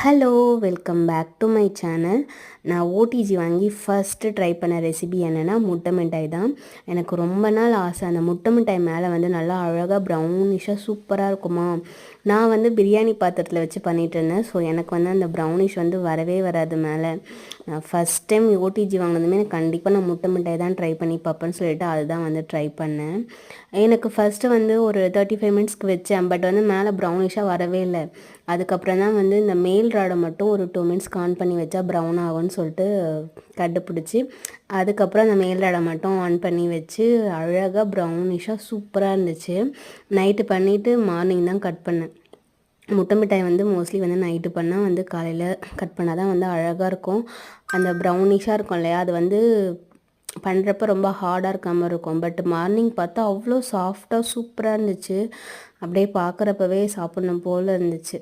Hello welcome back to my channel. நான் OTG வாங்கி first try பண்ண ரெசிபி என்னென்னா முட்டை மிட்டாய் தான். எனக்கு ரொம்ப நாள் ஆசை, அந்த முட்டை மிட்டாய் மேலே வந்து நல்லா அழகாக ப்ரௌனிஷாக சூப்பராக இருக்குமா. நான் வந்து பிரியாணி பாத்திரத்தில் வச்சு பண்ணிகிட்டு இருந்தேன். ஸோ எனக்கு வந்து அந்த ப்ரௌனிஷ் வந்து வரவே வராது மேலே. நான் ஃபஸ்ட் டைம் ஓடிஜி வாங்கினதுமே எனக்கு கண்டிப்பாக நான் முட்டை மிட்டாய் தான் ட்ரை பண்ணி பார்ப்பேன்னு சொல்லிட்டு அதுதான் வந்து ட்ரை பண்ணேன். எனக்கு ஃபஸ்ட்டு வந்து ஒரு 35 மினிட்ஸ்க்கு வச்சேன். பட் வந்து மேலே ப்ரௌனிஷாக வரவே இல்லை. அதுக்கப்புறம் தான் வந்து இந்த மேல் ராடை மட்டும் ஒரு 2 மினிட்ஸ்க்கு ஆன் பண்ணி வச்சா ப்ரௌன் ஆகும்னு சொல்லிட்டு கண்டுபிடிச்சி, அதுக்கப்புறம் அந்த மேல் ராடை மட்டும் ஆன் பண்ணி வச்சு அழகாக ப்ரௌனிஷாக சூப்பராக இருந்துச்சு. நைட்டு பண்ணிவிட்டு மார்னிங் தான் கட் பண்ணேன். முட்டை மிட்டாய் வந்து மோஸ்ட்லி வந்து நைட்டு பண்ணால் வந்து காலையில் கட் பண்ணால் தான் வந்து அழகாக இருக்கும். அந்த ப்ரௌனிஷாக இருக்கும் இல்லையா, அது வந்து பண்ணுறப்ப ரொம்ப ஹார்டாக இருக்காமல் இருக்கும். பட் மார்னிங் பார்த்தா அவ்வளோ சாஃப்டாக சூப்பராக இருந்துச்சு. அப்படியே பார்க்குறப்பவே சாப்பிட்ணும் போல் இருந்துச்சு.